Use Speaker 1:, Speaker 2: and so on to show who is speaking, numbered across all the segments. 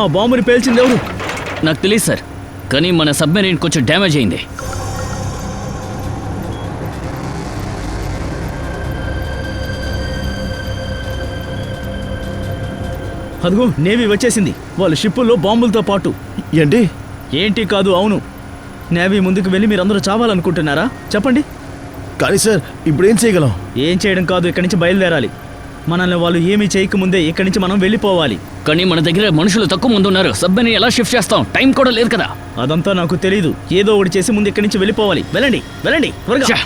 Speaker 1: ఆ బాంబుని పేల్చింది ఎవరు?
Speaker 2: నాకు తెలియదు సార్, కానీ మన సబ్మెరీన్ కొంచెం డ్యామేజ్ అయింది.
Speaker 1: అదిగో నేవీ వచ్చేసింది. వాళ్ళ షిప్పుల్లో బాంబులతో పాటు.
Speaker 3: ఏంటి?
Speaker 1: ఏంటి కాదు, అవును. నేవీ ముందుకు వెళ్ళి మీరందరూ చావాలనుకుంటున్నారా? చెప్పండి.
Speaker 3: కానీ సార్ ఇప్పుడు ఏం చేయగలం?
Speaker 1: ఏం చేయడం కాదు, ఇక్కడి నుంచి బయలుదేరాలి. మనల్ని వాళ్ళు ఏమీ చేయకముందే ఇక్కడి నుంచి మనం వెళ్ళిపోవాలి.
Speaker 2: కానీ మన దగ్గర మనుషులు తక్కువ మంది ఉన్నారు. సబ్మెరీన్ ఎలా షిఫ్ట్ చేస్తాం? టైం కూడా లేదు కదా.
Speaker 1: అదంతా నాకు తెలీదు. ఏదో ఒకటి చేసి ముందు ఇక్కడి నుంచి వెళ్ళిపోవాలి. వెళ్ళండి వెళ్ళండి త్వరగా.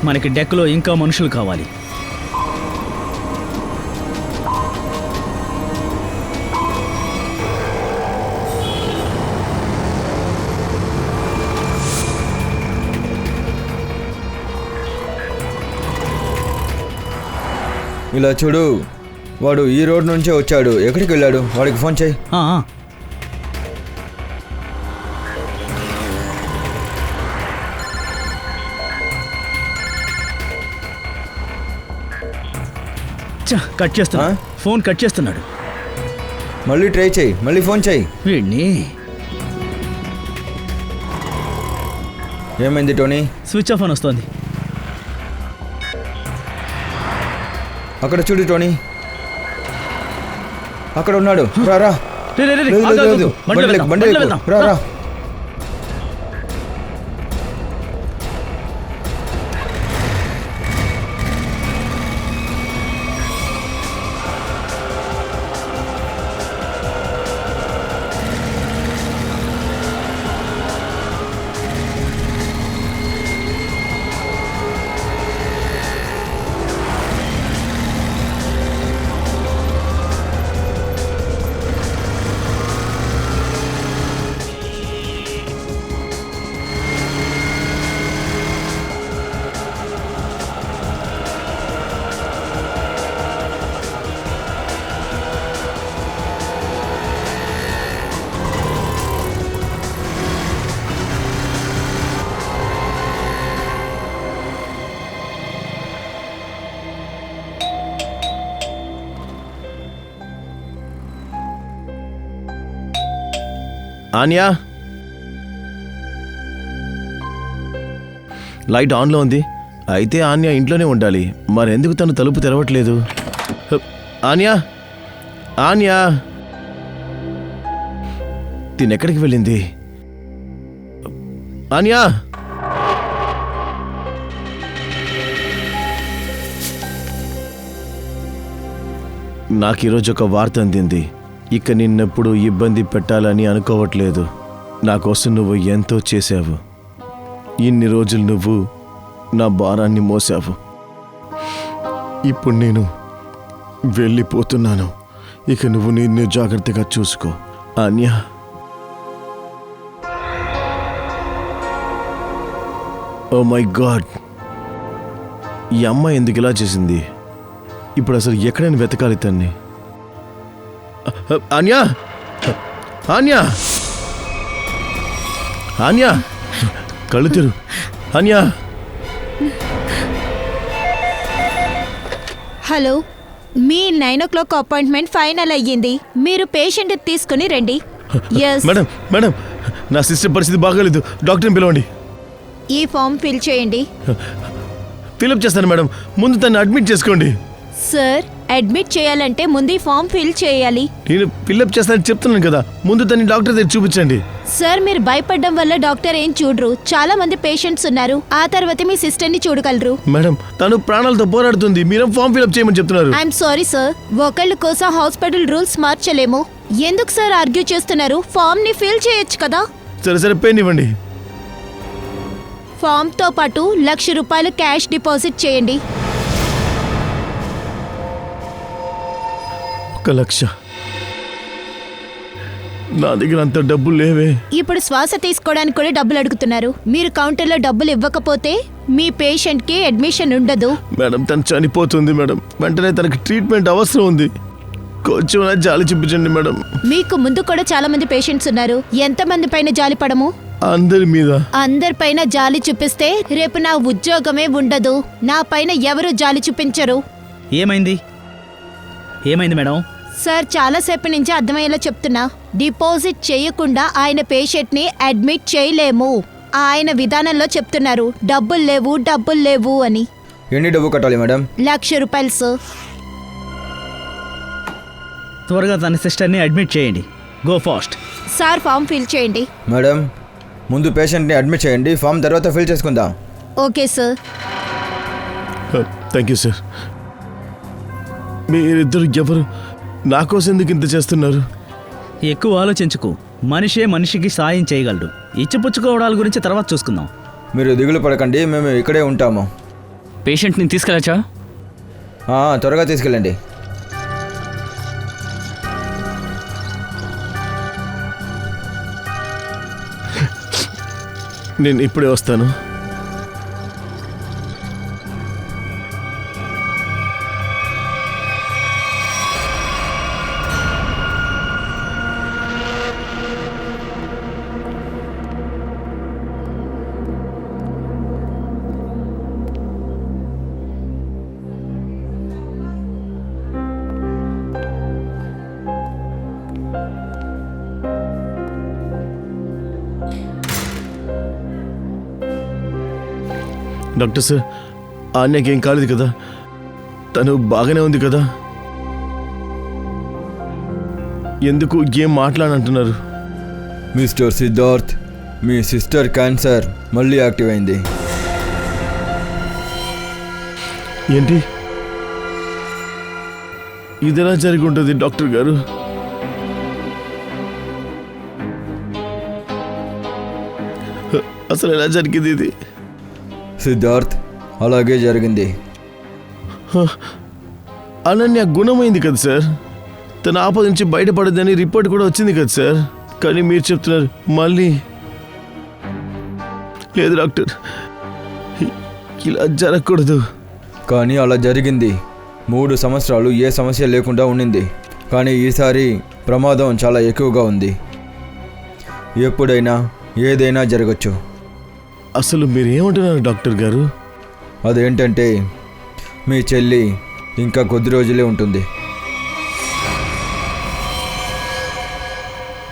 Speaker 1: మనకి డెక్లో ఇంకా మనుషులు కావాలి.
Speaker 4: ఇలా చూడు, వాడు ఈ రోడ్ నుంచే వచ్చాడు. ఎక్కడికి వెళ్ళాడు? వాడికి ఫోన్ చేయి.
Speaker 1: కట్ చేస్తున్నా. ఫోన్ కట్ చేస్తున్నాడు.
Speaker 4: మళ్ళీ ట్రై చేయి, మళ్ళీ ఫోన్ చేయి.
Speaker 1: వీడిని.
Speaker 4: ఏమైంది టోనీ?
Speaker 1: స్విచ్ ఆఫ్ అని వస్తుంది.
Speaker 4: అక్కడ చూడు టోనీ, అక్కడ ఉన్నాడు. రా రా. బండి రా రా.
Speaker 3: ఆన్యా, లైట్ ఆన్లో ఉంది. అయితే ఆన్యా ఇంట్లోనే ఉండాలి. మరెందుకు తను తలుపు తెరవట్లేదు? ఆన్యా, ఆన్యా, తినెక్కడికి వెళ్ళింది? ఆన్యా, నాకు ఈరోజు ఒక వార్త అందింది. ఇక నిన్నెప్పుడు ఇబ్బంది పెట్టాలని అనుకోవట్లేదు. నా కోసం నువ్వు ఎంతో చేశావు. ఇన్ని రోజులు నువ్వు నా భారాన్ని మోసావు. ఇప్పుడు నేను వెళ్ళిపోతున్నాను. ఇక నువ్వు నిన్ను జాగ్రత్తగా చూసుకో. ఆన్యా, ఓ మై గాడ్, ఈ అమ్మాయి ఎందుకు ఇలా చేసింది? ఇప్పుడు అసలు ఎక్కడైనా వెతకాలి తన్ని. ఆన్యా, ఆన్యా, ఆన్యా, కళ్ళు తెరు. ఆన్యా.
Speaker 5: హలో, మీ 9 o'clock అపాయింట్మెంట్ ఫైనల్ అయ్యింది. మీరు పేషెంట్ తీసుకుని రండి.
Speaker 3: మేడం, మేడం, నా సిస్టర్ పరిస్థితి బాగాలేదు. డాక్టర్ని పిలవండి.
Speaker 5: ఈ ఫామ్ ఫిల్ చేయండి.
Speaker 3: ఫిల్అప్ చేస్తాను మేడం. ముందు తను అడ్మిట్ చేసుకోండి.
Speaker 5: సార్, అడ్మిట్ చేయాలంటే ముందు ఈ ఫామ్ ఫిల్ చేయాలి.
Speaker 3: నేను ఫిల్అప్ చేస్తానని చెప్తున్నాను కదా. ముందు తను డాక్టర్ దగ్గర చూపించండి.
Speaker 5: సార్, మీరు భయపడడం వల్ల డాక్టర్ ఏం చూడరు. చాలా మంది పేషెంట్స్ ఉన్నారు. ఆ తర్వాత మీ సిస్టర్ ని చూడగలరు.
Speaker 3: మేడం, తను ప్రాణాలతో పోరాడుతుంది. మీరేం ఫామ్ ఫిల్అప్ చేయమని చెప్తున్నారు.
Speaker 5: ఐఎమ్ సారీ సార్, ఒకళ్ళ కోసం హాస్పిటల్ రూల్స్ మార్చలేము. ఎందుకు సార్ ఆర్గ్యూ చేస్తున్నారు? ఫామ్ ని ఫిల్ చేయొచ్చు కదా.
Speaker 3: సరే సరే, పెయిన్ ఇవ్వండి.
Speaker 5: ఫామ్తో పాటు ₹1,00,000 క్యాష్ డిపాజిట్ చేయండి.
Speaker 3: 1,00,000? నా దగ్గర అంత డబ్బులు లేవే.
Speaker 5: ఇప్పుడు శ్వాస తీసుకోవడానికి కూడా డబ్బులు అడుగుతున్నారు. మీరు కౌంటర్లో డబ్బులు ఇవ్వకపోతే మీ పేషెంట్కి అడ్మిషన్ ఉండదు.
Speaker 3: మేడం తను చనిపోతుంది మేడం. వెంటనే తనకి ట్రీట్మెంట్ అవసరం ఉంది. కొంచెం జాలి చూపించండి మేడం.
Speaker 5: మీకు ముందు కూడా చాలా మంది పేషెంట్స్ ఉన్నారు. ఎంతమంది పైన జాలి పడము?
Speaker 3: అందరి మీద.
Speaker 5: అందరిపైన జాలి చూపిస్తే రేపు నా ఉద్యోగమే ఉండదు. నా పైన ఎవరు జాలి చూపించరు.
Speaker 1: ఏమైంది మేడం?
Speaker 5: సార్, చాలాసేపు నుంచి అర్థమయ్యేలా చెప్తున్నా. డిపాజిట్ చేయకుండా ఆయన పేషెంట్ని అడ్మిట్ చేయలేము. ఆయన విధానంలో చెప్తున్నారు డబ్బులు లేవు అని.
Speaker 4: ఎన్ని డబ్బు కట్టాలి మేడం?
Speaker 5: ₹1,00,000 సార్.
Speaker 1: త్వరగా తన సిస్టర్ని అడ్మిట్ చేయండి. Go fast.
Speaker 5: Sir, form fill చేయండి.
Speaker 4: మేడం ముందు పేషెంట్ని అడ్మిట్ చేయండి, ఫామ్ తర్వాత ఫిల్ చేసుకుందాం.
Speaker 5: Okay sir.
Speaker 3: Thank you sir. మీరిద్దరు ఎవరు? నా కోసం ఎందుకు ఇంత చేస్తున్నారు?
Speaker 1: ఎక్కువ ఆలోచించుకు. మనిషే మనిషికి సాయం చేయగలడు. ఇచ్చిపుచ్చుకోవడాల గురించి తర్వాత చూసుకుందాం.
Speaker 4: మీరు దిగులు పడకండి, మేము ఇక్కడే ఉంటాము.
Speaker 2: పేషెంట్ని తీసుకెళ్ళచ్చా?
Speaker 4: త్వరగా తీసుకెళ్ళండి.
Speaker 3: నేను ఇప్పుడే వస్తాను. డాక్టర్ సార్, ఆన్యకి ఏం కాలేదు కదా? తను బాగానే ఉంది కదా? ఎందుకు ఏం మాట్లాడంటున్నారు?
Speaker 4: మిస్టర్ సిద్ధార్థ్, మీ సిస్టర్ క్యాన్సర్ మళ్ళీ యాక్టివ్ అయింది.
Speaker 3: ఏంటి ఇదెలా జరిగి ఉంటుంది డాక్టర్ గారు? అసలు ఎలా జరిగింది ఇది?
Speaker 4: సిద్ధార్థ్, అలాగే జరిగింది.
Speaker 3: అనన్య గుణమైంది కదా సార్. తన ఆపద నుంచి బయటపడదని రిపోర్ట్ కూడా వచ్చింది కదా సార్. కానీ మీరు చెప్తున్నారు మళ్ళీ. లేదు డాక్టర్, ఇలా జరగకూడదు.
Speaker 4: కానీ అలా జరిగింది. 3 సంవత్సరాలు ఏ సమస్య లేకుండా ఉండింది. కానీ ఈసారి ప్రమాదం చాలా ఎక్కువగా ఉంది. ఎప్పుడైనా ఏదైనా జరగచ్చు.
Speaker 3: అసలు మీరేమంటున్నారు డాక్టర్ గారు?
Speaker 4: అదేంటంటే మీ చెల్లి ఇంకా కొద్ది రోజులే ఉంటుంది.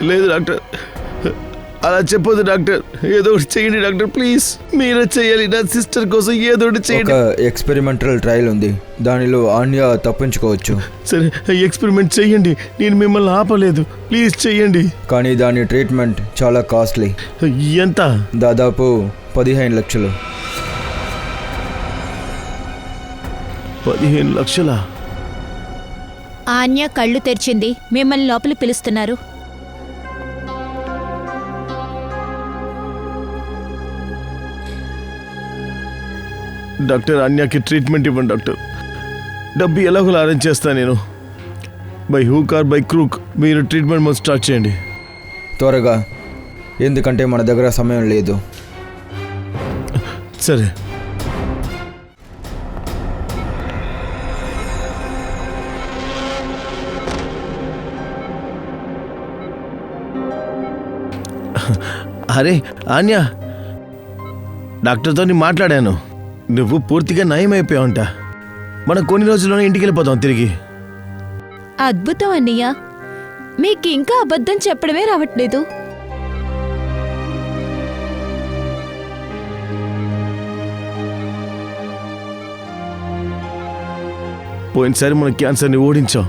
Speaker 3: లేదు డాక్టర్, అలా చెప్పొద్దు డాక్టర్. ఏదో ఒకటి చేయండి డాక్టర్, ప్లీజ్. మీరే చేయాలి. నా సిస్టర్ కోసం ఏదో ఒకటి చేయండి.
Speaker 4: ఒక ఎక్స్పెరిమెంటల్ ట్రయల్ ఉంది, దానిలో ఆన్య తప్పించుకోవచ్చు.
Speaker 3: సరే, ఎక్స్పెరిమెంట్ చేయండి. నేను మిమ్మల్ని ఆపలేదు, ప్లీజ్ చేయండి.
Speaker 4: కానీ దాని ట్రీట్మెంట్ చాలా కాస్ట్లీ.
Speaker 3: ఎంత?
Speaker 4: దాదాపు 15 లక్షలు.
Speaker 3: 15 లక్షలా?
Speaker 5: ఆన్య కళ్ళు తెరిచింది. మిమ్మల్ని లోపలికి పిలుస్తున్నారు.
Speaker 3: డాక్టర్, అన్యాకి ట్రీట్మెంట్ ఇవ్వండి డాక్టర్. డబ్బు ఎలాగోలా అరేంజ్ చేస్తాను నేను. By hook or by crook మీరు ట్రీట్మెంట్ మొదలు స్టార్ట్ చేయండి.
Speaker 4: త్వరగా, ఎందుకంటే మన దగ్గర సమయం లేదు.
Speaker 3: సరే. అరే ఆన్య, డాక్టర్తో మాట్లాడాను. నువ్వు పూర్తిగా నయం అయిపోయావంట. మనం కొన్ని రోజుల్లోనే ఇంటికి వెళ్ళిపోతాం తిరిగి.
Speaker 5: అద్భుతం అన్నయ్య, మీకు ఇంకా అబద్ధం చెప్పడమే రావట్లేదు.
Speaker 3: పోయినసారి మనం క్యాన్సర్ని ఓడించాం.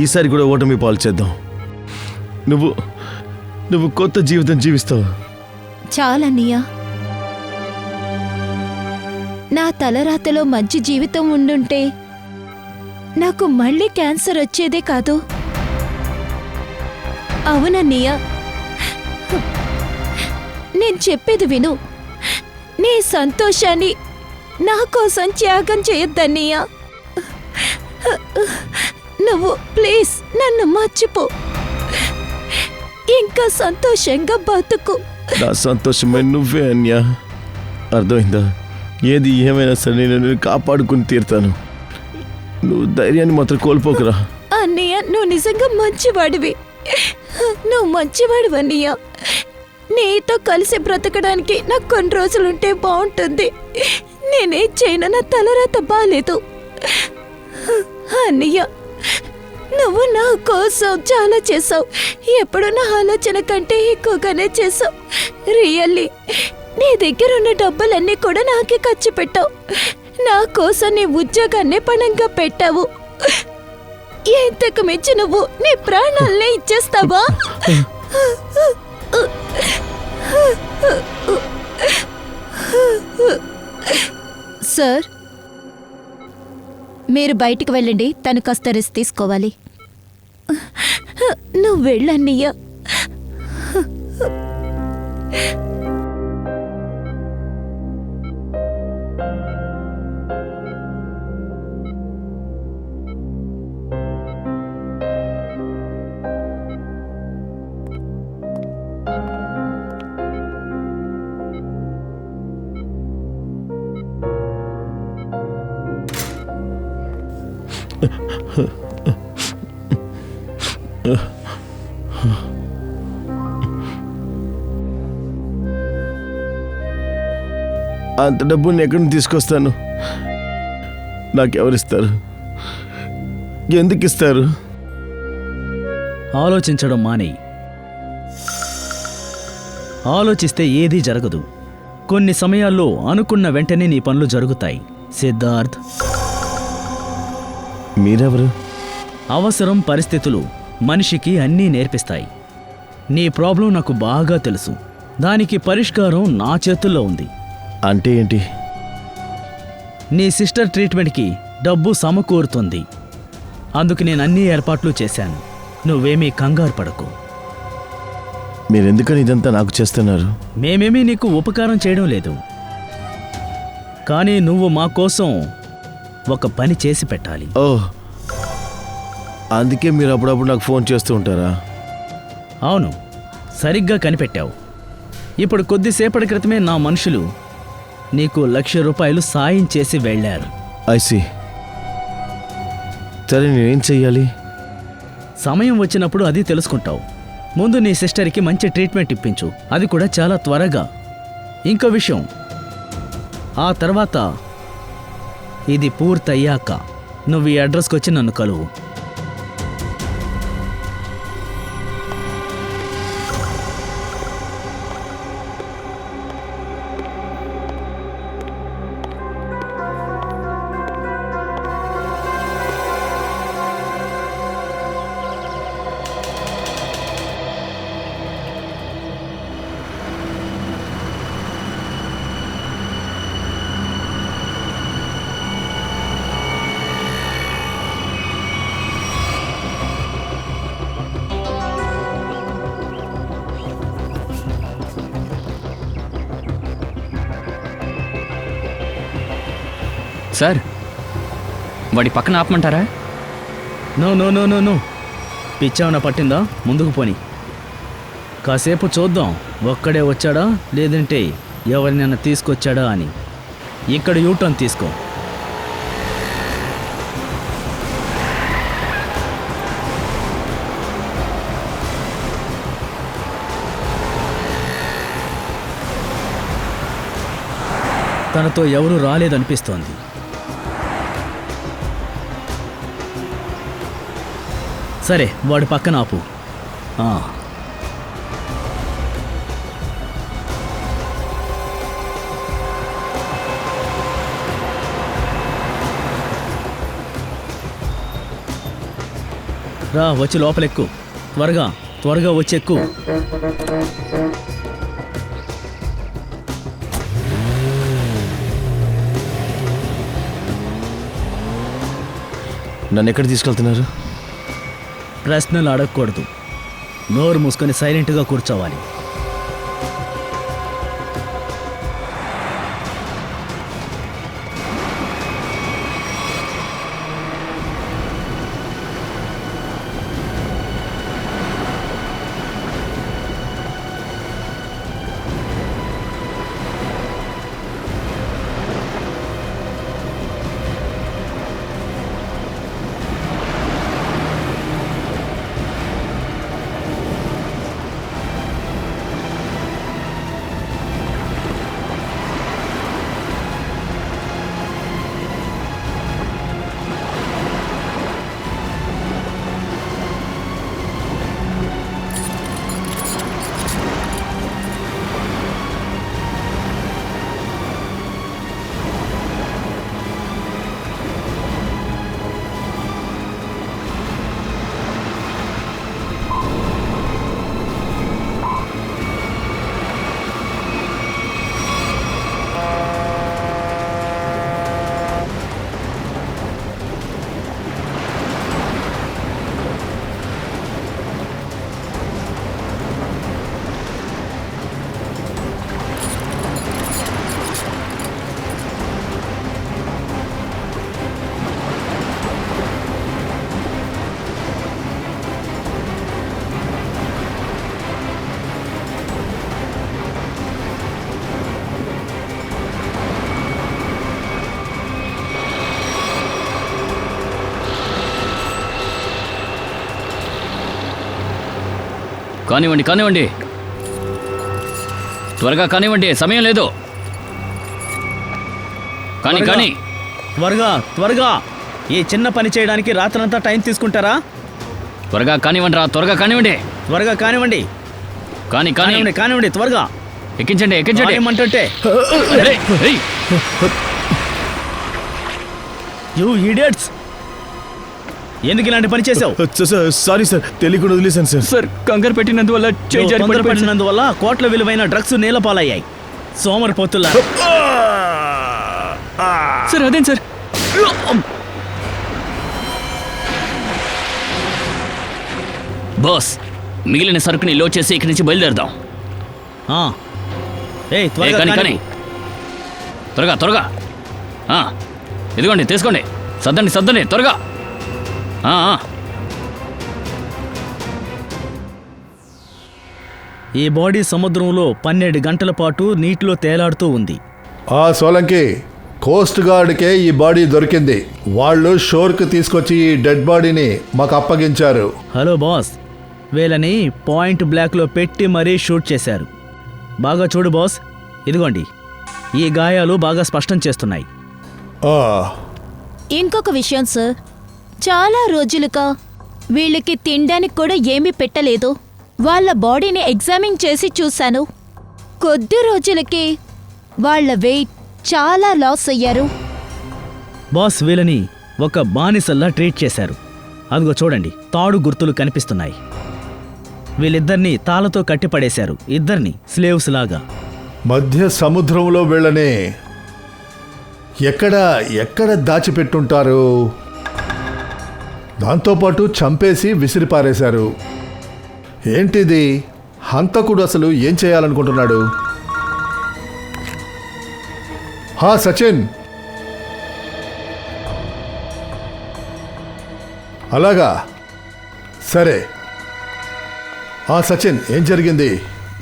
Speaker 3: ఈసారి కూడా ఓటమి పాలు చేద్దాం. నువ్వు కొత్త జీవితం జీవిస్తావు.
Speaker 5: చాలన్నయ్య, నా తలరాతలో మంచి జీవితం ఉండుంటే నాకు మళ్ళీ క్యాన్సర్ వచ్చేదే కాదు. అవునన్నయ్య, నేను చెప్పేది విను. నీ సంతోషాన్ని నా కోసం త్యాగం చేయొద్దన్నయ్య. నువ్వు ప్లీజ్ నన్ను మర్చిపో. ఇంకా సంతోషంగా బతుకు.
Speaker 3: నా సంతోషమే నువ్వే అన్య. అర్థమైందా? ఏది ఏమైనా సరే నేను కాపాడుకుని తీరుతాను. నువ్వు ధైర్యాన్ని మాత్రం కోల్పోకురా.
Speaker 5: అన్నయ్య, నువ్వు నిజంగా మంచివాడివి. నువ్వు మంచివాడివి అన్నయ్య. నీతో కలిసి బ్రతకడానికి నాకు కొన్ని రోజులుంటే బాగుంటుంది. నేనేం చేయను, నా తలరాత బాలేదు. అన్నయ్య, నువ్వు నా కోసం చాలా చేసావు. ఎప్పుడు నా ఆలోచన కంటే ఎక్కువగానే చేసావు. రియల్లీ నీ దగ్గర ఉన్న డబ్బులన్నీ కూడా నాకే ఖర్చు పెట్టావు. నా కోసం నీ ఉద్యోగాన్ని పణంగా పెట్టావు. ఎంతకు మించి నువ్వు నీ ప్రాణాలనే ఇచ్చేస్తావా? సార్, మీరు బయటికి వెళ్ళండి. తను కాస్త రెస్ట్ తీసుకోవాలి. నువ్వు వెళ్ళన్నయ్యా.
Speaker 3: అంత డబ్బుని ఎక్కడి నుంచి తీసుకొస్తాను? నాకెవరిస్తారు? ఎందుకు ఇస్తారు?
Speaker 1: ఆలోచించడం మానేయి. ఆలోచిస్తే ఏదీ జరగదు. కొన్ని సమయాల్లో అనుకున్న వెంటనే నీ పనులు జరుగుతాయి. సిద్ధార్థ్,
Speaker 3: మీరెవరు?
Speaker 1: అవసరం, పరిస్థితులు మనిషికి అన్నీ నేర్పిస్తాయి. నీ ప్రాబ్లం నాకు బాగా తెలుసు. దానికి పరిష్కారం నా చేతుల్లో ఉంది.
Speaker 3: అంటే ఏంటి?
Speaker 1: నీ సిస్టర్ ట్రీట్మెంట్కి డబ్బు సమకూరుతుంది. అందుకు నేను అన్ని ఏర్పాట్లు చేశాను. నువ్వేమీ కంగారు పడకు.
Speaker 3: మీరెందుకని ఇదంతా నాకు చేస్తున్నారు?
Speaker 1: మేమేమీ నీకు ఉపకారం చేయడం లేదు. కానీ నువ్వు మా కోసం ఒక పని చేసి పెట్టాలి.
Speaker 3: ఓ, అందుకే మీరు అప్పుడప్పుడు నాకు ఫోన్ చేస్తూ ఉంటారా?
Speaker 1: అవును, సరిగ్గా కనిపెట్టావు. ఇప్పుడు కొద్దిసేపటి క్రితమే నా మనుషులు నీకు ₹1,00,000 సాయం చేసి వెళ్ళారు.
Speaker 3: ఐసి. సరే, నేనేం చెయ్యాలి?
Speaker 1: సమయం వచ్చినప్పుడు అది తెలుసుకుంటావు. ముందు నీ సిస్టర్కి మంచి ట్రీట్మెంట్ ఇప్పించు, అది కూడా చాలా త్వరగా. ఇంకో విషయం, ఆ తర్వాత ఇది పూర్తయ్యాక నువ్వు ఈ అడ్రస్కి వచ్చి నన్ను కలువు.
Speaker 2: సార్, వాడి పక్కన ఆపమంటారా?
Speaker 1: No no no no no పిచ్చావన పట్టిందా? ముందుకు పోని. కాసేపు చూద్దాం ఒక్కడే వచ్చాడా లేదంటే ఎవరినైనా తీసుకొచ్చాడా అని. ఇక్కడ యూటర్న్ తీసుకో. తనతో ఎవరూ రాలేదనిపిస్తోంది. సరే, వాడి పక్కన ఆపు. రా, వచ్చి లోపలెక్కు. త్వరగా త్వరగా వచ్చి ఎక్కు.
Speaker 3: నన్ను ఎక్కడ తీసుకెళ్తున్నారు?
Speaker 1: ప్రశ్నలు అడగకూడదు. నోరు మూసుకొని సైలెంట్గా కూర్చోవాలి.
Speaker 2: కానివ్వండి కానివ్వండి, త్వరగా కానివ్వండి, సమయం లేదు. కానీ
Speaker 1: త్వరగా.
Speaker 2: కానీ
Speaker 1: త్వరగా త్వరగా, ఈ చిన్న పని చేయడానికి రాత్రంతా టైం తీసుకుంటారా?
Speaker 2: త్వరగా కానివ్వండి రా, త్వరగా కానివ్వండి.
Speaker 1: త్వరగా కానివ్వండి,
Speaker 2: కానీ కానీ
Speaker 1: కానివ్వండి కానివ్వండి, త్వరగా
Speaker 2: ఎక్కించండి ఎక్కించండి.
Speaker 1: ఏమంటుంటే
Speaker 2: అరే, ఏయ్.
Speaker 1: యూ ఇడియట్స్, ఎందుకు ఇలాంటి పని చేసావు?
Speaker 3: సారీ సార్, తెలియకుండా వదిలేశాను సార్.
Speaker 2: సార్ కంగారు పెట్టినందువల్ల చేయి జారి పడిపోయింది సార్.
Speaker 1: తొందరపడినందువల్ల కోట్ల విలువైన డ్రగ్స్ నీలపాలయ్యాయి. సోమరిపోతుల్లా.
Speaker 2: సార్ అదేం సార్? బాస్, మిగిలిన సరుకుని లోడ్ చేసి ఇక్కడి నుంచి బయలుదేరదాం.
Speaker 1: ఏయ్
Speaker 2: ఏ,
Speaker 1: త్వరగా
Speaker 2: కానీ కానీ
Speaker 1: కానివ్వు.
Speaker 2: త్వరగా త్వరగా. ఇదిగోండి తీసుకోండి, సర్దండి సర్దండి త్వరగా.
Speaker 1: ఈ బాడీ సముద్రంలో 12 గంటల పాటు నీటిలో తేలాడుతూ ఉంది.
Speaker 6: ఆ సోలంకి కోస్ట్ గార్డ్కే ఈ బాడీ దొరికింది. వాళ్ళు షోర్కి తీసుకొచ్చి ఈ డెడ్ బాడీని మాకు అప్పగించారు.
Speaker 1: హలో బాస్, వీళ్ళని పాయింట్ బ్లాక్లో పెట్టి మరీ షూట్ చేశారు. బాగా చూడు బాస్, ఇదిగోండి, ఈ గాయాలు బాగా స్పష్టం చేస్తున్నాయి.
Speaker 6: ఆ,
Speaker 5: ఇంకొక విషయం సార్, చాలా రోజులుగా వీళ్ళకి తినడానికి కూడా ఏమీ పెట్టలేదు. వాళ్ళ బాడీని ఎగ్జామిన్ చేసి చూశాను. కొద్ది రోజులకి వాళ్ళ వెయిట్ చాలా లాస్ అయ్యారు.
Speaker 1: బాస్, వీళ్ళని ఒక బానిసల్లా ట్రీట్ చేశారు. అదిగో చూడండి, తాడు గుర్తులు కనిపిస్తున్నాయి. వీళ్ళిద్దరినీ తాళతో కట్టిపడేశారు, ఇద్దరిని స్లేవ్స్ లాగా.
Speaker 6: మధ్య సముద్రంలో వీళ్ళని ఎక్కడ దాచిపెట్టుంటారు? దాంతోపాటు చంపేసి విసిరిపారేశారు. ఏంటిది? హంతకుడు అసలు ఏం చేయాలనుకుంటున్నాడు? హా సచిన్, అలాగా, సరే. సచిన్, ఏం జరిగింది?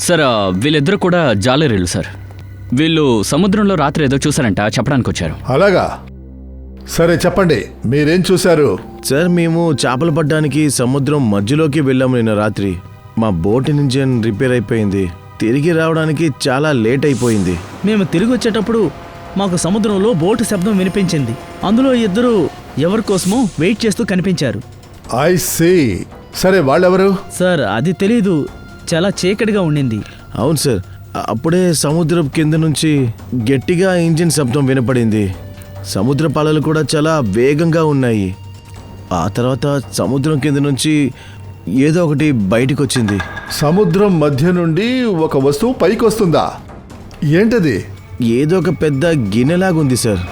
Speaker 2: సార్ వీళ్ళిద్దరూ కూడా జాలరీలు సార్. వీళ్ళు సముద్రంలో రాత్రి ఏదో చూసారంట, చెప్పడానికి వచ్చారు.
Speaker 6: అలాగా, సరే చెప్పండి, మీరేం చూశారు?
Speaker 3: సార్, మేము చేపలు పట్టడానికి సముద్రం మధ్యలోకి వెళ్ళాము నిన్న రాత్రి. మా బోట్ ఇంజిన్ రిపేర్ అయిపోయింది. తిరిగి రావడానికి చాలా లేట్ అయిపోయింది.
Speaker 1: మేము తిరిగి వచ్చేటప్పుడు మాకు సముద్రంలో బోటు శబ్దం వినిపించింది. అందులో ఇద్దరు ఎవరి కోసమో వెయిట్ చేస్తూ కనిపించారు.
Speaker 6: I see. సరే, వాళ్ళెవరు?
Speaker 1: సార్ అది తెలీదు, చాలా చీకటిగా ఉండింది.
Speaker 3: అవును సార్, అప్పుడే సముద్రం కింద నుంచి గట్టిగా ఇంజిన్ శబ్దం వినపడింది. సముద్ర పాలలు కూడా చాలా వేగంగా ఉన్నాయి. ఆ తర్వాత సముద్రం కింద నుంచి ఏదో ఒకటి బయటికి వచ్చింది.
Speaker 6: సముద్రం మధ్య నుండి ఒక వస్తువు పైకి వస్తుందా? ఏంటది?
Speaker 3: ఏదో ఒక పెద్ద గిన్నెలాగుంది సార్.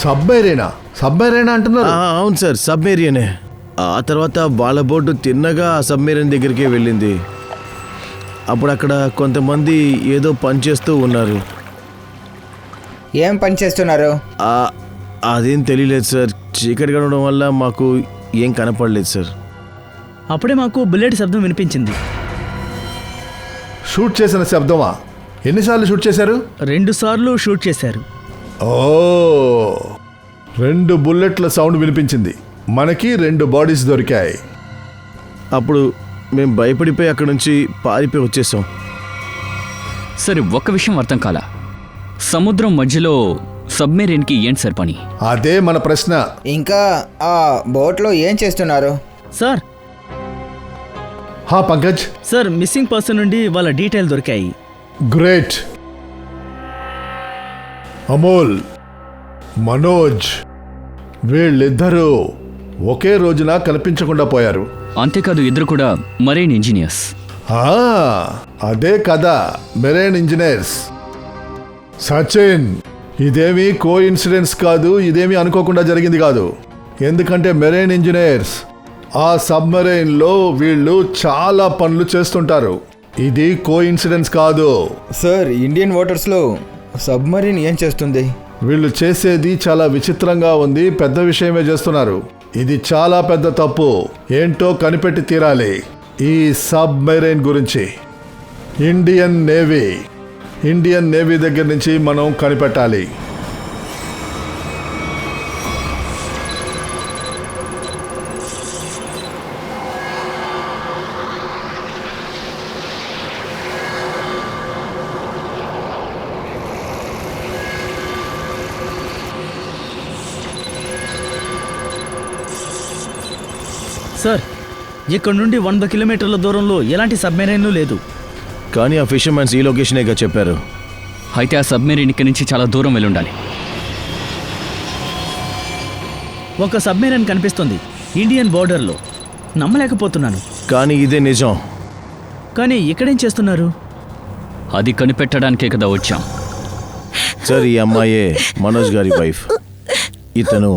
Speaker 6: సబ్మెరైనా అంటున్నారు?
Speaker 3: అవును సార్, సబ్మెరీనే. ఆ తర్వాత వాళ్ళ బోటు తిన్నగా ఆ సబ్మెరీన్ దగ్గరికి వెళ్ళింది. అప్పుడు అక్కడ కొంతమంది ఏదో పని చేస్తూ ఉన్నారు.
Speaker 7: ఏం పని చేస్తున్నారు?
Speaker 3: అదేం తెలియలేదు సార్. చీకటిగా ఉండడం వల్ల మాకు ఏం కనపడలేదు సార్.
Speaker 1: అప్పుడే మాకు బుల్లెట్ శబ్దం వినిపించింది.
Speaker 6: షూట్ చేసిన శబ్దమా? ఎన్నిసార్లు షూట్ చేశారు?
Speaker 1: 2 సార్లు షూట్ చేశారు.
Speaker 6: ఓ, 2 బుల్లెట్ల సౌండ్ వినిపించింది. మనకి 2 బాడీస్ దొరికాయి.
Speaker 3: అప్పుడు మేము భయపడిపోయి అక్కడ నుంచి పారిపోయి వచ్చేసాం.
Speaker 2: సరే, ఒక్క విషయం అర్థం కాలా. సముద్రం మధ్యలో సబ్మెరీన్కి ఏంటి సార్ పని?
Speaker 6: అదే మన ప్రశ్న.
Speaker 7: ఇంకా ఆ బోట్లో ఏం చేస్తున్నారు?
Speaker 1: Sir
Speaker 6: Pankaj,
Speaker 1: sir missing person నుండి వాళ్ళ డీటెయిల్ దొరికాయి.
Speaker 6: గ్రేట్. అమోల్, మనోజ్, వీళ్ళిద్దరూ ఒకే రోజున కనిపించకుండా పోయారు.
Speaker 2: అంతేకాదు, ఇద్దరు కూడా మరైన్ ఇంజనీర్స్.
Speaker 6: అదే కదా, మెరైన్ ఇంజనీర్స్. సచిన్, ఇదేమీ కో ఇన్సిడెన్స్ కాదు, ఇదేమీ అనుకోకుండా జరిగింది కాదు. ఎందుకంటే మెరైన్ ఇంజనీర్స్ ఆ సబ్మెరైన్లో వీళ్ళు చాలా పనులు చేస్తుంటారు. ఇది కో ఇన్సిడెన్స్ కాదు.
Speaker 4: సార్, ఇండియన్ వాటర్స్లో సబ్మరీన్ ఏం చేస్తుంది?
Speaker 6: వీళ్ళు చేసేది చాలా విచిత్రంగా ఉంది. పెద్ద విషయమే చేస్తున్నారు. ఇది చాలా పెద్ద తప్పు. ఏంటో కనిపెట్టి తీరాలి. ఈ సబ్మెరైన్ గురించి ఇండియన్ నేవీ దగ్గర నుంచి మనం కనిపెట్టాలి.
Speaker 1: సార్ ఇక్కడ నుండి 100 కిలోమీటర్ల దూరంలో ఎలాంటి సబ్మెరైన్ లేదు.
Speaker 3: కానీ ఆ ఫిషర్మెన్స్ ఈ లొకేషనేగా చెప్పారు.
Speaker 2: అయితే ఆ సబ్మెరీన్ ఇక్కడి నుంచి చాలా దూరం వెళ్ళి ఉండాలి.
Speaker 1: ఒక సబ్మెరైన్ కనిపిస్తుంది ఇండియన్ బోర్డర్లో. నమ్మలేకపోతున్నాను.
Speaker 3: కానీ ఇదే నిజం.
Speaker 1: కానీ ఇక్కడేం చేస్తున్నారు?
Speaker 2: అది కనిపెట్టడానికే కదా వచ్చాం.
Speaker 3: సార్, ఈ అమ్మాయే మనోజ్ గారి వైఫ్. ఇతను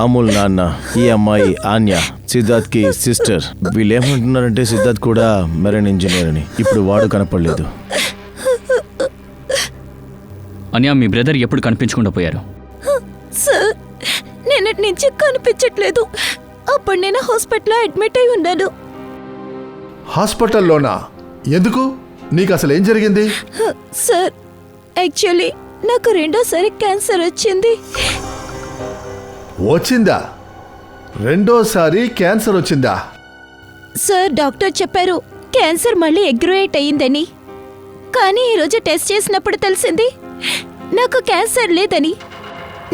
Speaker 3: అమూల్ నాన్న. ఈ అమ్మాయి ఆన్య, సిద్ధార్థ్కి సిస్టర్. వీళ్ళు ఏమంటున్నారంటే సిద్ధార్థ్ కూడా మెరైన్ ఇంజనీర్ అని. ఇప్పుడు వాడు కనపడలేదు.
Speaker 2: అన్యా, మీ బ్రదర్ ఎప్పుడు కనిపించకుండా పోయారు?
Speaker 5: సార్, నిన్నటి నుంచి కనిపించట్లేదు. అప్పుడు నేను హాస్పిటల్లో అడ్మిట్ అయి ఉన్నాను.
Speaker 6: హాస్పిటల్లోనా? ఎందుకు? నీకు అసలు ఏం జరిగింది?
Speaker 5: సార్, యాక్చువల్లీ నాకు రెండోసారి క్యాన్సర్ వచ్చింది.
Speaker 6: వచ్చిందా? రెండోసారి క్యాన్సర్ వచ్చిందా?
Speaker 5: సార్, డాక్టర్ చెప్పారు క్యాన్సర్ మళ్ళీ అగ్రవేట్ అయ్యిందని. కానీ ఈరోజు టెస్ట్ చేసినప్పుడు తెలిసింది నాకు క్యాన్సర్ లేదని.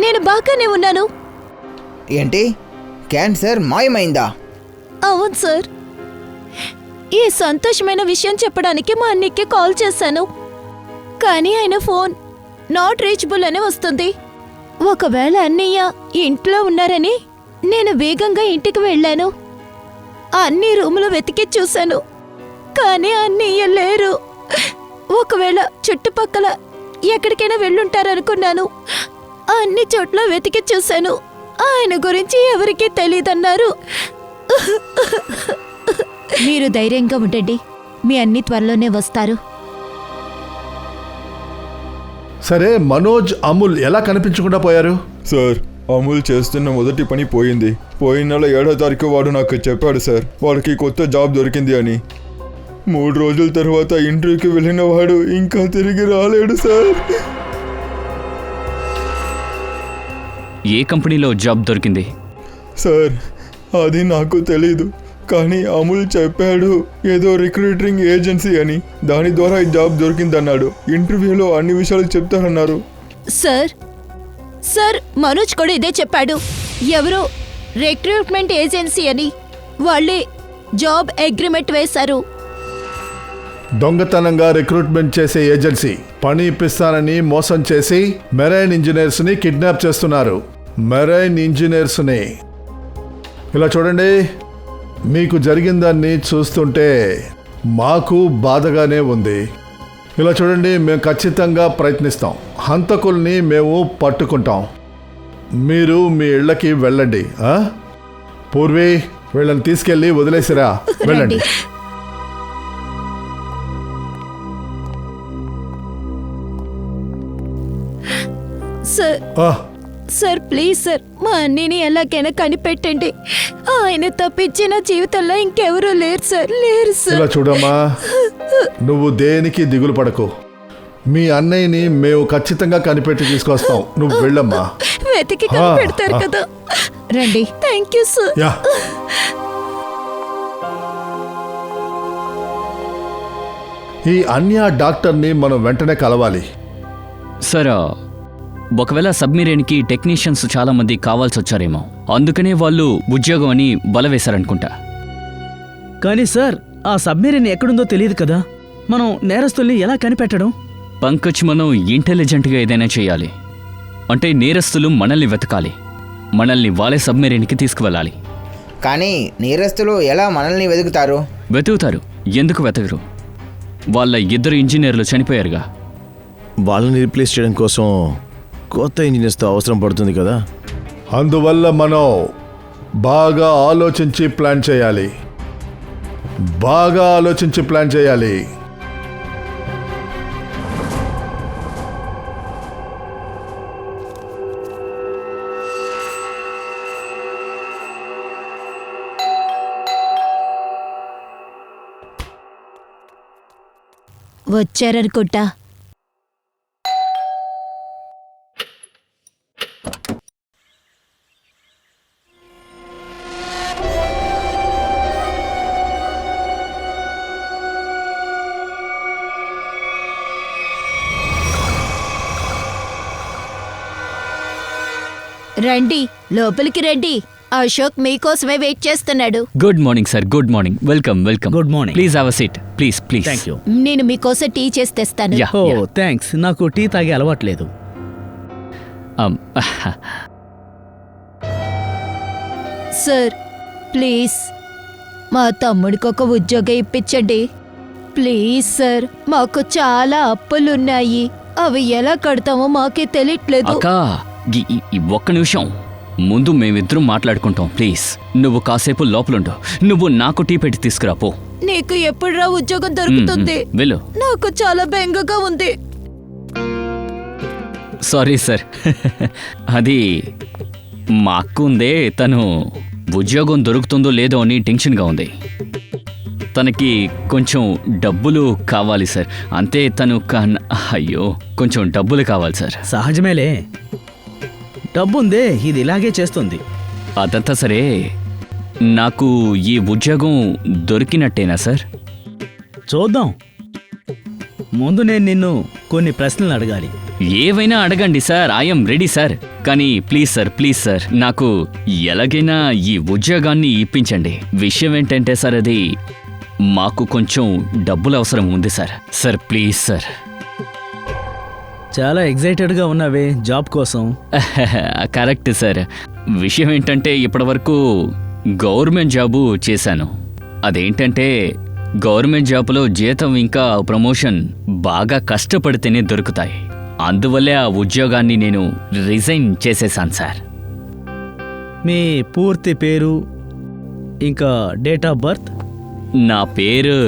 Speaker 5: నేను బాగానే ఉన్నాను.
Speaker 7: ఏంటి, క్యాన్సర్ మాయమైందా?
Speaker 5: అవును సార్. ఈ సంతోషమైన విషయం చెప్పడానికి మా అన్నయ్యకి కాల్ చేశాను. కానీ ఆయన ఫోన్ నాట్ రీచబుల్ అని వస్తుంది. ఒకవేళ అన్నయ్య ఇంట్లో ఉన్నారని నేను వేగంగా ఇంటికి వెళ్ళాను. అన్ని రూములు వెతికి చూశాను, కానీ అన్నయ్య లేరు. ఒకవేళ చుట్టుపక్కల ఎక్కడికైనా వెళ్ళుంటారనుకున్నాను. అన్ని చోట్ల వెతికి చూశాను. ఆయన గురించి ఎవరికీ తెలీదన్నారు. మీరు ధైర్యంగా ఉండండి, మీ అన్ని త్వరలోనే వస్తారు.
Speaker 6: సరే, మనోజ్, అమూల్ ఎలా కనిపించకుండా పోయారు?
Speaker 4: సార్, అమూల్ చేస్తున్న మొదటి పని పోయింది. పోయిన నెల 7వ తారీఖు వాడు నాకు చెప్పాడు సార్, వాడికి కొత్త జాబ్ దొరికింది అని. 3 రోజుల తర్వాత ఇంటర్వ్యూకి వెళ్ళిన వాడు ఇంకా తిరిగి రాలేడు సార్.
Speaker 2: ఏ కంపెనీలో జాబ్ దొరికింది?
Speaker 4: సార్, అది నాకు తెలీదు. కానీ అమూల్ చెప్పాడు ఏదో రిక్రూటింగ్ ఏజెన్సీ అని. దాని ద్వారా ఈ జాబ్ దొరికిందన్నాడు. ఇంటర్వ్యూలో అన్ని విషయాలు చెప్తారన్నారు.
Speaker 5: సార్, మనోజ్ కూడా ఇదే చెప్పాడు. ఎవరో రిక్రూట్మెంట్ ఏజెన్సీ అని. వాళ్ళే జాబ్ అగ్రిమెంట్ వేశారు.
Speaker 6: దొంగతనంగా రిక్రూట్మెంట్ చేసే ఏజెన్సీ పని ఇప్పిస్తానని మోసం చేసి మెరైన్ ఇంజనీర్స్ని కిడ్నాప్ చేస్తున్నారు. మెరైన్ ఇంజనీర్స్ని. ఇలా చూడండి, మీకు జరిగిందాన్ని చూస్తుంటే మాకు బాధగానే ఉంది. ఇలా చూడండి, మేము ఖచ్చితంగా ప్రయత్నిస్తాం. హంతకుల్ని మేము పట్టుకుంటాం. మీరు మీ ఇళ్ళకి వెళ్ళండి. పూర్వి, వీళ్ళని తీసుకెళ్ళి వదిలేసిరా. వెళ్ళండి.
Speaker 5: సార్, ప్లీజ్ సార్, మా అన్నీని ఎలాగైనా కనిపెట్టండి. ఆయన తప్పించి నా జీవితంలో ఇంకెవరూ లేరు సార్.
Speaker 6: ఇలా చూడమ్మా, నువ్వు దేనికి దిగులు పడకు. మీ అన్నయ్యని మేము ఖచ్చితంగా కనిపెట్టి తీసుకొస్తాం. నువ్వు వెళ్ళమ్మా.
Speaker 5: వెతికి కనిపెడతారు కదా. రండి. Thank you sir.
Speaker 6: ఈ అన్య డాక్టర్ని మనం వెంటనే కలవాలి.
Speaker 2: సార్, ఒకవేళ సబ్మెరైన్కి టెక్నీషియన్స్ చాలా మంది కావాల్సి వచ్చారేమో, అందుకనే వాళ్ళు ఉద్యోగం అని బల వేశారనుకుంటా.
Speaker 1: కానీ సార్, ఆ సబ్మెరైన్ ఎక్కడుందో తెలియదు కదా. మనం నేరస్తుల్ని ఎలా కనిపెట్టడం?
Speaker 2: పంకజ్, మనం ఇంటెలిజెంట్గా ఏదైనా చేయాలి. అంటే నేరస్తులు మనల్ని వెతకాలి, మనల్ని వాళ్ళే సబ్మెరైన్కి తీసుకువెళ్ళాలి.
Speaker 7: కానీ నేరస్తులు ఎలా మనల్ని వెతుకుతారు?
Speaker 2: వెతుకుతారు. ఎందుకు వెతకరు? వాళ్ళ 2 ఇంజనీర్లు చనిపోయారుగా.
Speaker 3: వాళ్ళని రీప్లేస్ చేయడం కోసం కొత్త ఇంజనీర్స్తో అవసరం పడుతుంది కదా.
Speaker 6: అందువల్ల మనం బాగా ఆలోచించి ప్లాన్ చేయాలి.
Speaker 5: వచ్చారనుకుంటా. రండి, లోపలికి రండి. అశోక్ మీకోసమే వెయిట్ చేస్తున్నాడు.
Speaker 2: Good morning sir, good morning. Welcome welcome.
Speaker 1: Good morning.
Speaker 2: Please have a seat, please please.
Speaker 1: Thank you.
Speaker 5: నేను మీకోసం టీ చేసి తెస్తాను.
Speaker 2: యా
Speaker 1: ఓ థ్యాంక్స్, నాకు టీ తాగే అలవాట్లేదు.
Speaker 5: సార్ ప్లీజ్ మా తమ్ముడికి ఒక ఉద్యోగం ఇప్పించండి. ప్లీజ్ సార్, మాకు చాలా అప్పులున్నాయి. అవి ఎలా కడతామో మాకే తెలియట్లేదు.
Speaker 2: అక్క, ఒక్క నిమిషం. ముందు మేమిద్దరం మాట్లాడుకుంటాం ప్లీజ్. నువ్వు కాసేపు లోపలుండు. నువ్వు నాకు టీ పెట్టి తీసుకురా పో.
Speaker 5: నీకు ఎప్పుడురా ఉద్యోగం దొరుకుతుంది?
Speaker 2: వెళ్ళు.
Speaker 5: నాకు చాలా బెంగగా ఉంది.
Speaker 2: Sorry sir. అది మా అక్క ఉందే, తను ఉద్యోగం దొరుకుతుందో లేదో అని టెన్షన్గా ఉంది. తనకి కొంచెం డబ్బులు కావాలి సార్, అంతే. తను అయ్యో, కొంచెం డబ్బులు కావాలి సార్.
Speaker 1: సహజమేలే, డబ్బుందే, ఇది ఇలాగే చేస్తుంది.
Speaker 2: అదంతా సరే, నాకు ఈ ఉద్యోగం దొరికినట్టేనా సార్?
Speaker 1: చూద్దాం. ముందు నేను నిన్ను కొన్ని ప్రశ్నలు అడగాలి.
Speaker 2: ఏవైనా అడగండి సార్, ఐఎమ్ రెడీ సార్. కానీ ప్లీజ్ సార్, ప్లీజ్ సార్, నాకు ఎలాగైనా ఈ ఉద్యోగాన్ని ఇప్పించండి. విషయం ఏంటంటే సార్, అది మాకు కొంచెం డబ్బులు అవసరం ఉంది సార్. Sir please sir.
Speaker 1: చాలా ఎగ్జైటెడ్గా ఉన్నావే జాబ్ కోసం.
Speaker 2: Correct sir. విషయం ఏంటంటే, ఇప్పటివరకు గవర్నమెంట్ జాబు చేశాను. అదేంటంటే, గవర్నమెంట్ జాబులో జీతం ఇంకా ప్రమోషన్ బాగా కష్టపడితేనే దొరుకుతాయి. అందువల్లే ఆ ఉద్యోగాన్ని నేను రిజైన్ చేసేశాను సార్.
Speaker 1: మీ పూర్తి పేరు ఇంకా డేట్ ఆఫ్ బర్త్?
Speaker 2: నా పేరు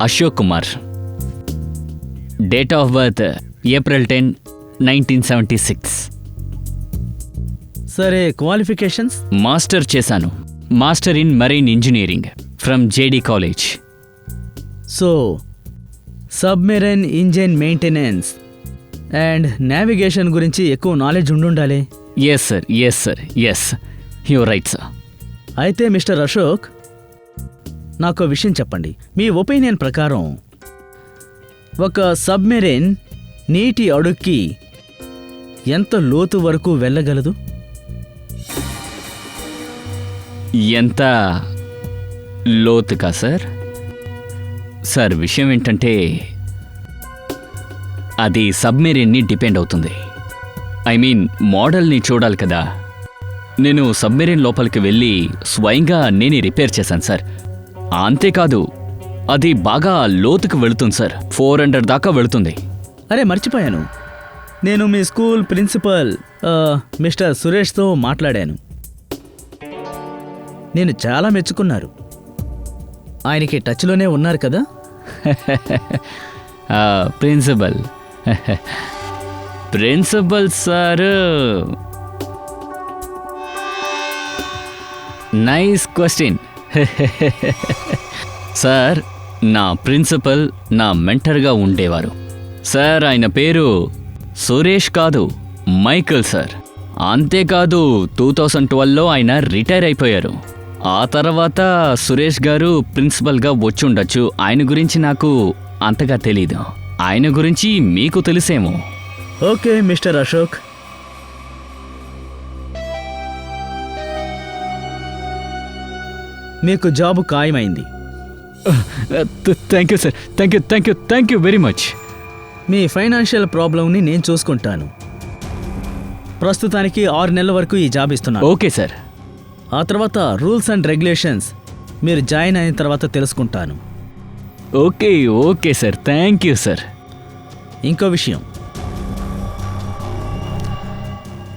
Speaker 2: Ashok Kumar. Date of birth April 10, 1976.
Speaker 1: సరే, క్వాలిఫికేషన్స్?
Speaker 2: మాస్టర్ చేశాను. Master in marine engineering from JD college.
Speaker 1: So submarine engine maintenance and navigation గురించి ఎక్కువ నాలెడ్జ్ ఉండాలి.
Speaker 2: Yes sir, yes sir, yes, you right sir.
Speaker 1: అయితే mister Ashok, నాకు విషయం చెప్పండి. మీ ఒపీనియన్ ప్రకారం ఒక సబ్మెరైన్ నీటి అడుక్కి ఎంత లోతు వరకు వెళ్ళగలదు?
Speaker 2: ఎంత లోతుగా సార్? సార్, విషయం ఏంటంటే, అది సబ్మెరీన్ని డిపెండ్ అవుతుంది. ఐ మీన్, మోడల్ని చూడాలి కదా. నేను సబ్మెరీన్ లోపలికి వెళ్ళి స్వయంగా నేనే రిపేర్ చేశాను సార్. అంతేకాదు, అది బాగా లోతుకు వెళుతుంది సార్. 400 దాకా వెళుతుంది.
Speaker 1: అరే మర్చిపోయాను, నేను మీ స్కూల్ ప్రిన్సిపల్ మిస్టర్ సురేష్తో మాట్లాడాను. నేను చాలా మెచ్చుకున్నారు. ఆయనకి టచ్లోనే ఉన్నారు కదా?
Speaker 2: Principal principal sir, nice question. Sir, నా ప్రిన్సిపల్ నా మెంటర్గా ఉండేవారు సార్. ఆయన పేరు సురేష్ కాదు, మైకల్ సార్. అంతేకాదు, 2012లో ఆయన రిటైర్ అయిపోయారు. ఆ తర్వాత సురేష్ గారు ప్రిన్సిపల్గా వచ్చుండొచ్చు. ఆయన గురించి నాకు అంతగా తెలీదు. ఆయన గురించి మీకు తెలిసేమో.
Speaker 1: ఓకే మిస్టర్ అశోక్, మీకు జాబ్ ఖాయమైంది.
Speaker 2: Thank you sir, thank you, thank you, thank you very much.
Speaker 1: మీ ఫైనాన్షియల్ ప్రాబ్లంని నేను చూసుకుంటాను. ప్రస్తుతానికి 6 నెలల వరకు ఈ జాబ్ ఇస్తున్నాను.
Speaker 2: Okay sir.
Speaker 1: ఆ తర్వాత రూల్స్ అండ్ రెగ్యులేషన్స్ మీరు జాయిన్ అయిన తర్వాత తెలుసుకుంటాను.
Speaker 2: Okay okay sir, thank you sir.
Speaker 1: ఇంకో విషయం,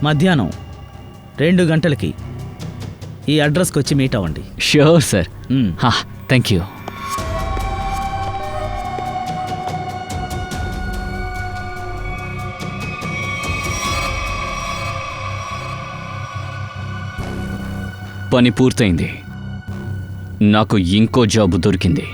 Speaker 1: మధ్యాహ్నం 2 గంటలకి ఈ అడ్రస్కి వచ్చి మీట్ అవ్వండి.
Speaker 2: Sure sir.
Speaker 1: Hmm.
Speaker 2: Thank you. పని పూర్తయింది. నాకు ఇంకో జాబ్ దొరికింది.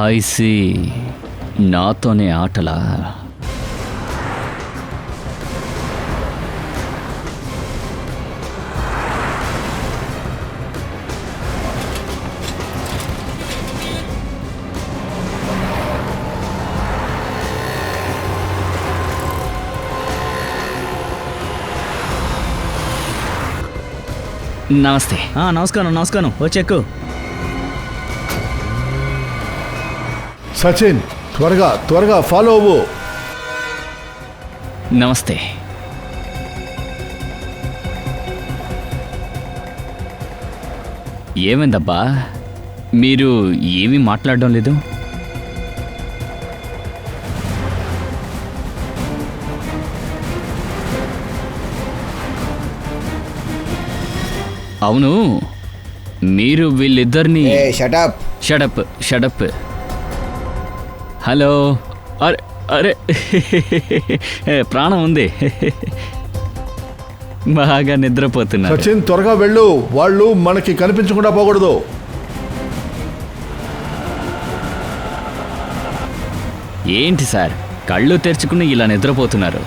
Speaker 2: ఐసి నాతోనే ఆటలా? నమస్తే.
Speaker 1: నమస్కారం నమస్కారం. ఓ చెక్కు.
Speaker 6: సచిన్, త్వరగా త్వరగా ఫాలో అవ్వు.
Speaker 2: నమస్తే. ఏమైందబ్బా, మీరు ఏమీ మాట్లాడడం లేదు? అవును, మీరు వీళ్ళిద్దరిని...
Speaker 7: ఏ షటప్.
Speaker 2: Shut up shut up. హలో. అరే అరే ప్రాణం ఉంది. బాగా నిద్రపోతున్నారు.
Speaker 6: సచిన్, త్వరగా వెళ్ళు, వాళ్ళు మనకి కనిపించకుండా పోకూడదు.
Speaker 2: ఏంటి సార్, కళ్ళు తెరుచుకుని ఇలా నిద్రపోతున్నారు?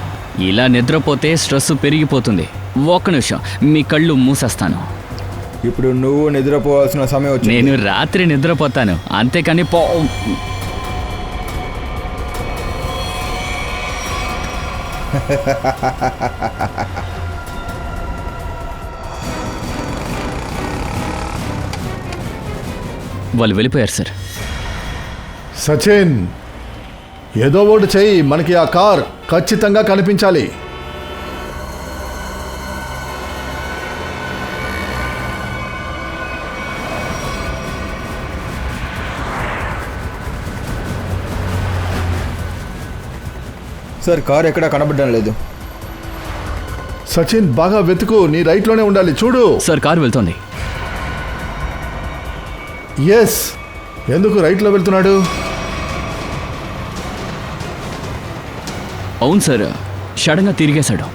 Speaker 2: ఇలా నిద్రపోతే స్ట్రెస్ పెరిగిపోతుంది. ఒక్క నిమిషం, మీ కళ్ళు మూసేస్తాను.
Speaker 4: ఇప్పుడు నువ్వు నిద్రపోవాల్సిన సమయం వచ్చింది.
Speaker 2: నేను రాత్రి నిద్రపోతాను, అంతేకాని వాళ్ళు వెళ్ళిపోయారు సార్.
Speaker 6: సచిన్, ఏదో ఒకటి చెయ్యి, మనకి ఆ కార్ ఖచ్చితంగా కనిపించాలి.
Speaker 4: సార్, కార్ ఎక్కడా కనబడడం లేదు.
Speaker 6: సచిన్, బాగా వెతుకు, నీ రైట్లోనే ఉండాలి, చూడు.
Speaker 2: సార్, కారు వెళ్తోంది.
Speaker 6: ఎస్. ఎందుకు రైట్లో వెళ్తున్నాడు?
Speaker 2: అవును సార్, సడన్గా తిరిగేశాడు.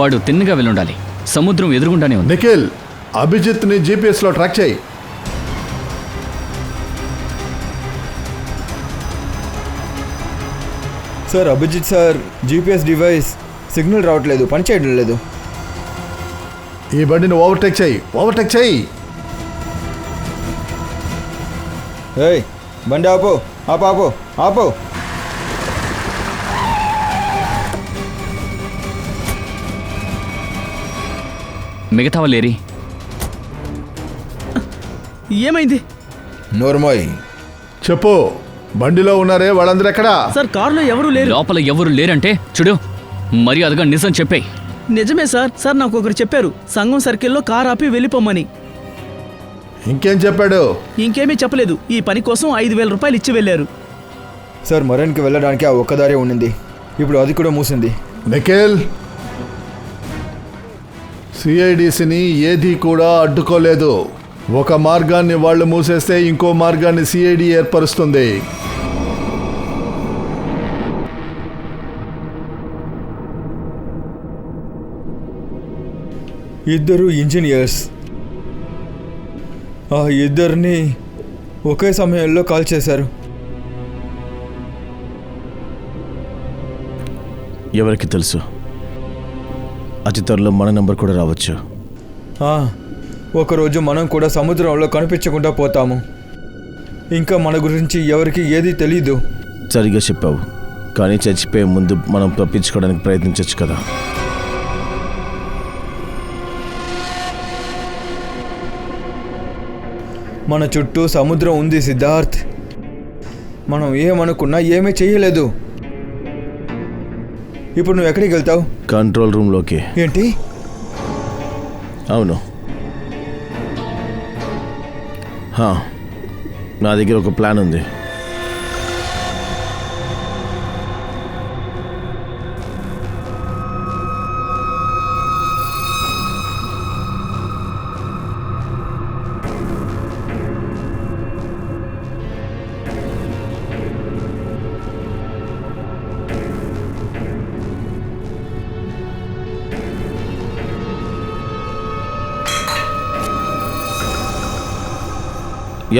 Speaker 2: వాడు తిన్నగా వెళ్ళుండాలి. సముద్రం ఎదురుగుండానే ఉంది.
Speaker 6: నిఖిల్, అభిజిత్ని జీపీఎస్లో ట్రాక్ చేయి.
Speaker 4: Sir, Abhijit sir GPS device signal రావట్లేదు, పనిచేయడం లేదు.
Speaker 6: ఈ బండిని ఓవర్టేక్ చేయి, ఓవర్టేక్ చేయి.
Speaker 4: ఏయ్, బండి ఆపు, ఆపు ఆపు ఆపు.
Speaker 2: మిగతా వాళ్ళేరి?
Speaker 1: ఏమైంది?
Speaker 4: నోర్మోయ్.
Speaker 6: చెప్పు, బండిలో ఉన్నారే వాళ్ళందరూ ఎక్కడా?
Speaker 1: సార్, కారులో ఎవరూ లేరు.
Speaker 2: లోపల ఎవరు లేరంటే చూడు, మర్యాదగా నిజం చెప్పేయ్.
Speaker 1: నిజమే సార్. సార్, నాకు ఒకరు చెప్పారు, సంగం సర్కిల్లో కార్ ఆపి వెళ్ళిపోమ్మని.
Speaker 6: ఇంకేం చెప్పాడు?
Speaker 1: ఇంకేమీ చెప్పలేదు. ఈ పని కోసం 5,000 రూపాయలు ఇచ్చి వెళ్ళారు.
Speaker 4: సార్, మరణ్కి వెళ్ళడానికి ఆ ఒక్కదారే ఉండింది, ఇప్పుడు అది కూడా మూసింది.
Speaker 6: నిఖిల్, సిఐడిసిని ఏది కూడా అడ్డుకోలేదు. ఒక మార్గాన్ని వాళ్ళు మూసేస్తే ఇంకో మార్గాన్ని సిఐడి ఏర్పరుస్తుంది.
Speaker 4: ఇద్దరు ఇంజనీర్స్, ఆ ఇద్దరిని ఒకే సమయంలో కాల్ చేశారు.
Speaker 3: ఎవరికి తెలుసు, అతి త్వరలో మన నంబర్ కూడా రావచ్చు.
Speaker 4: ఒకరోజు మనం కూడా సముద్రంలో కనిపించకుండా పోతాము. ఇంకా మన గురించి ఎవరికి ఏదీ తెలీదు.
Speaker 3: సరిగ్గా చెప్పావు, కానీ చచ్చిపోయే ముందు మనం తప్పించుకోవడానికి ప్రయత్నించవచ్చు కదా.
Speaker 4: మన చుట్టూ సముద్రం ఉంది సిద్ధార్థ్. మనం ఏమనుకున్నా ఏమీ చేయలేదు. ఇప్పుడు నువ్వు ఎక్కడికి వెళ్తావు?
Speaker 3: కంట్రోల్ రూమ్లోకి.
Speaker 4: ఏంటి?
Speaker 3: అవును, నా దగ్గర ఒక ప్లాన్ ఉంది.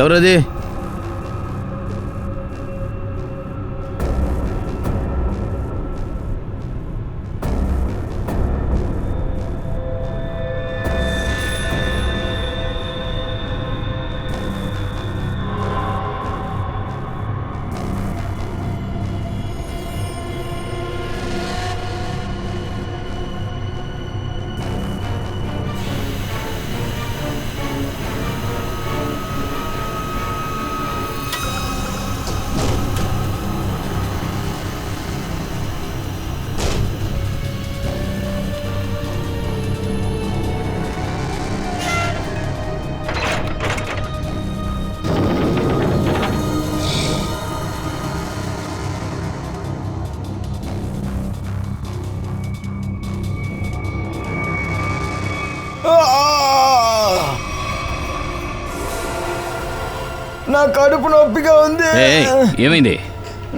Speaker 3: ఎవరది?
Speaker 8: నా కడుపు నొప్పిగా ఉంది.
Speaker 2: ఏయ్, ఏమైంది?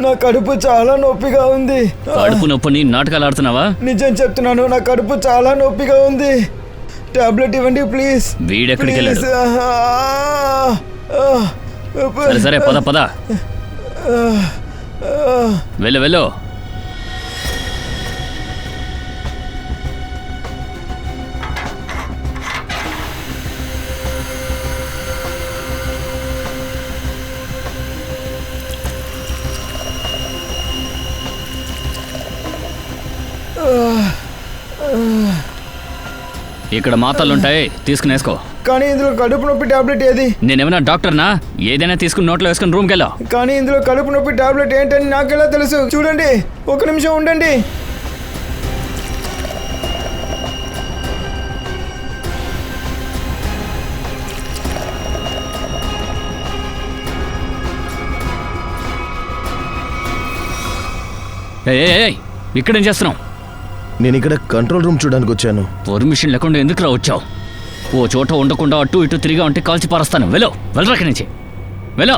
Speaker 8: నా కడుపు చాలా నొప్పిగా ఉంది.
Speaker 2: కడుపు నొప్పిని నాటకాలు ఆడుతున్నావా?
Speaker 8: నిజం చెప్తున్నాను, నా కడుపు చాలా నొప్పిగా ఉంది. టాబ్లెట్ ఇవ్వండి ప్లీజ్.
Speaker 2: వీడెక్కడికి వెళ్ళాడు?
Speaker 8: ప్లీజ్.
Speaker 2: సరే సరే, పద పద, వెళ్ళు వెళ్ళు. ఇక్కడ మాత్రలుంటాయి, తీసుకుని వేసుకో.
Speaker 8: కానీ ఇందులో కడుపు నొప్పి టాబ్లెట్ ఏది?
Speaker 2: నేనేమైనా డాక్టర్నా? ఏదైనా తీసుకుని నోట్లో వేసుకుని రూమ్కి వెళ్ళా.
Speaker 8: కానీ ఇందులో కడుపు నొప్పి టాబ్లెట్ ఏంటని నాకెలా తెలుసు? చూడండి, ఒక నిమిషం ఉండండి.
Speaker 2: ఇక్కడేం చేస్తున్నావు?
Speaker 3: నేను ఇక్కడ కంట్రోల్ రూమ్ చూడడానికి వచ్చాను.
Speaker 2: పర్మిషన్ లేకుండా ఎందుకు రా వచ్చావు? ఓ చోట ఉండకుండా అటు ఇటు తిరిగా ఉంటే కాల్చి పారేస్తాను. వెళ్ళు, వెళ్ళరాక నుంచి వెళ్ళు.